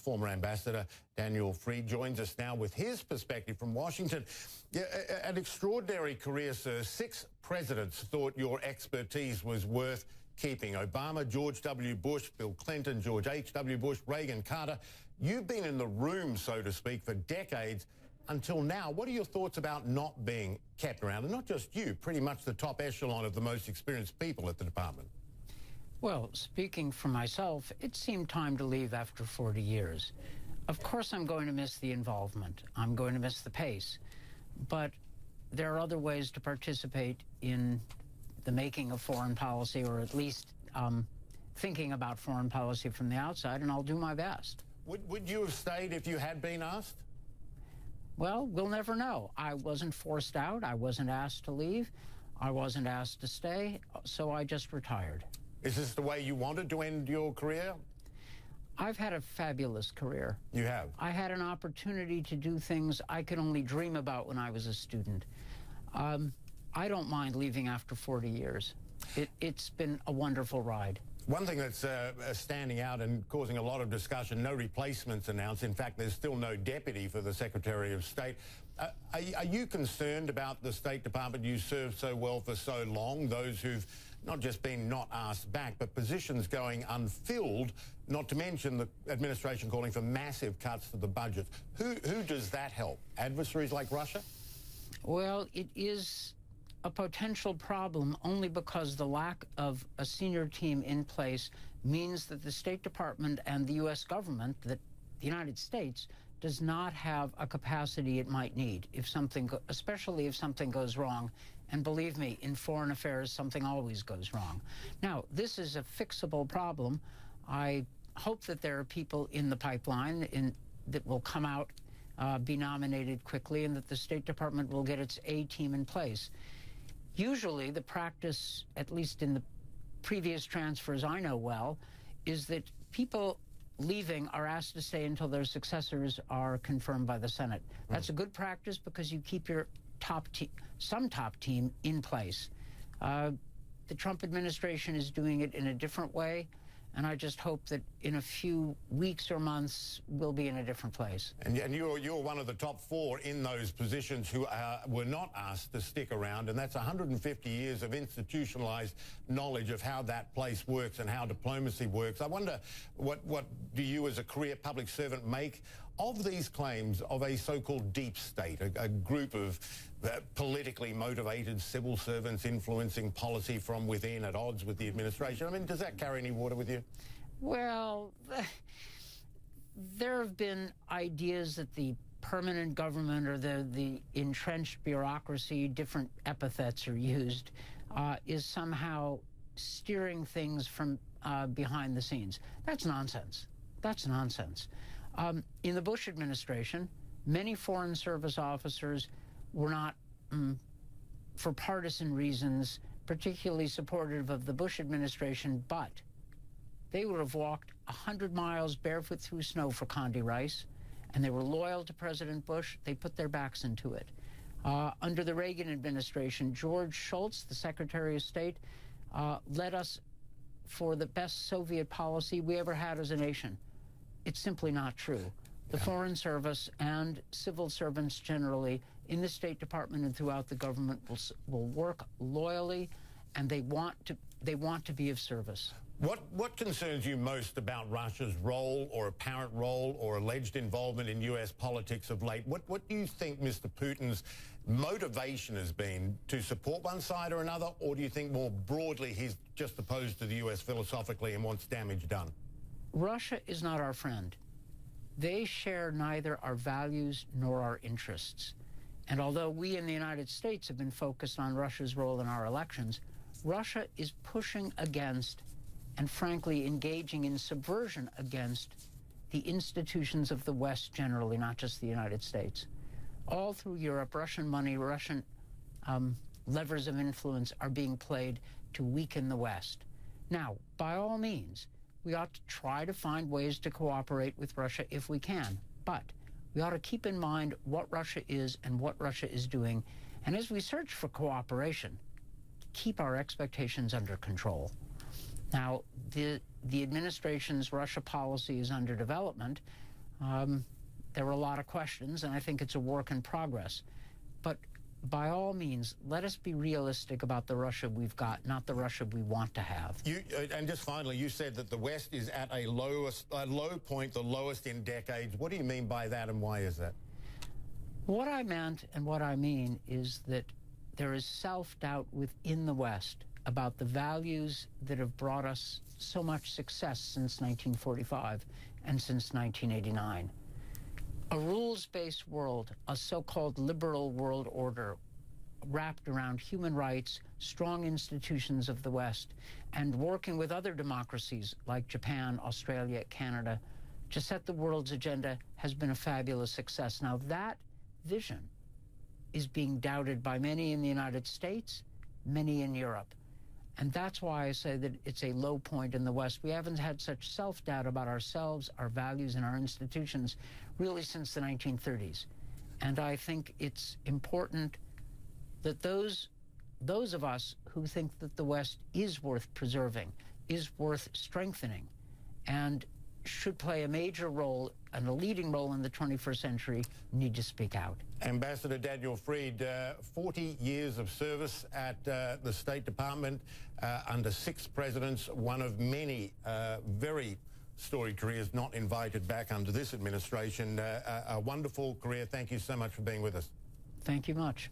former ambassador Daniel Freed joins us now with his perspective from Washington. Yeah, an extraordinary career, sir. 6 presidents thought your expertise was worth keeping. Obama, George W. Bush, Bill Clinton, George H.W. Bush, Reagan, Carter. You've been in the room, so to speak, for decades until now. What are your thoughts about not being kept around? And not just you, pretty much the top echelon of the most experienced people at the department. Well, speaking for myself, it seemed time to leave after 40 years. Of course, I'm going to miss the involvement. I'm going to miss the pace. But there are other ways to participate in the making of foreign policy, or at least thinking about foreign policy from the outside, and I'll do my best. Would you have stayed if you had been asked? Well, we'll never know. I wasn't forced out. I wasn't asked to leave. I wasn't asked to stay, so I just retired. Is this the way you wanted to end your career? I've had a fabulous career. You have? I had an opportunity to do things I could only dream about when I was a student. I don't mind leaving after 40 years. It's been a wonderful ride. One thing that's standing out and causing a lot of discussion, no replacements announced. In fact, there's still no deputy for the Secretary of State. Are you concerned about the State Department you served so well for so long, those who've not just been not asked back, but positions going unfilled, not to mention the administration calling for massive cuts to the budget? Who does that help? Adversaries like Russia? Well, it is a potential problem only because the lack of a senior team in place means that the State Department and the U.S. government, that the United States, does not have a capacity it might need if something, especially if something goes wrong. And believe me, in foreign affairs, something always goes wrong. Now, this is a fixable problem. I hope that there are people in the pipeline that will come out, be nominated quickly, and that the State Department will get its A team in place. Usually, the practice, at least in the previous transfers I know well, is that people leaving are asked to stay until their successors are confirmed by the Senate. That's a good practice because you keep your some top team in place. The Trump administration is doing it in a different way, and I just hope that in a few weeks or months we'll be in a different place. And you're one of the top 4 in those positions who were not asked to stick around, and that's 150 years of institutionalized knowledge of how that place works and how diplomacy works. I wonder, what do you as a career public servant make of these claims of a so-called deep state, a group of politically motivated civil servants influencing policy from within at odds with the administration? I mean, does that carry any water with you? Well, there have been ideas that the permanent government or the entrenched bureaucracy, different epithets are used, is somehow steering things from behind the scenes. That's nonsense. That's nonsense. In the Bush administration, many Foreign Service officers were not, for partisan reasons, particularly supportive of the Bush administration, but they would have walked 100 miles barefoot through snow for Condi Rice, and they were loyal to President Bush. They put their backs into it. Under the Reagan administration, George Shultz, the Secretary of State, led us for the best Soviet policy we ever had as a nation. It's simply not true. The Foreign Service and civil servants generally in the State Department and throughout the government will work loyally, and they want to be of service. What concerns you most about Russia's role or apparent role or alleged involvement in U.S. politics of late? What do you think Mr. Putin's motivation has been, to support one side or another, or do you think more broadly he's just opposed to the U.S. philosophically and wants damage done? Russia is not our friend. They share neither our values nor our interests. And although we in the United States have been focused on Russia's role in our elections, Russia is pushing against and frankly engaging in subversion against the institutions of the West generally, not just the United States. All through Europe, Russian money, Russian levers of influence are being played to weaken the West. Now, by all means, we ought to try to find ways to cooperate with Russia if we can, but we ought to keep in mind what Russia is and what Russia is doing, and as we search for cooperation, keep our expectations under control. Now, the administration's Russia policy is under development. There were a lot of questions, and I think it's a work in progress. But by all means, let us be realistic about the Russia we've got, not the Russia we want to have. And just finally, you said that the West is at a low point, the lowest in decades. What do you mean by that, and why is that? What I meant and what I mean is that there is self-doubt within the West about the values that have brought us so much success since 1945 and since 1989. A rules-based world, a so-called liberal world order wrapped around human rights, strong institutions of the West, and working with other democracies like Japan, Australia, Canada, to set the world's agenda has been a fabulous success. Now, that vision is being doubted by many in the United States, many in Europe. And that's why I say that it's a low point in the West. We haven't had such self-doubt about ourselves, our values, and our institutions really since the 1930s. And I think it's important that those of us who think that the West is worth preserving, is worth strengthening, and should play a major role and a leading role in the 21st century need to speak out. Ambassador Daniel Fried, 40 years of service at the State Department under 6 presidents, one of many very storied careers not invited back under this administration. A wonderful career. Thank you so much for being with us. Thank you much.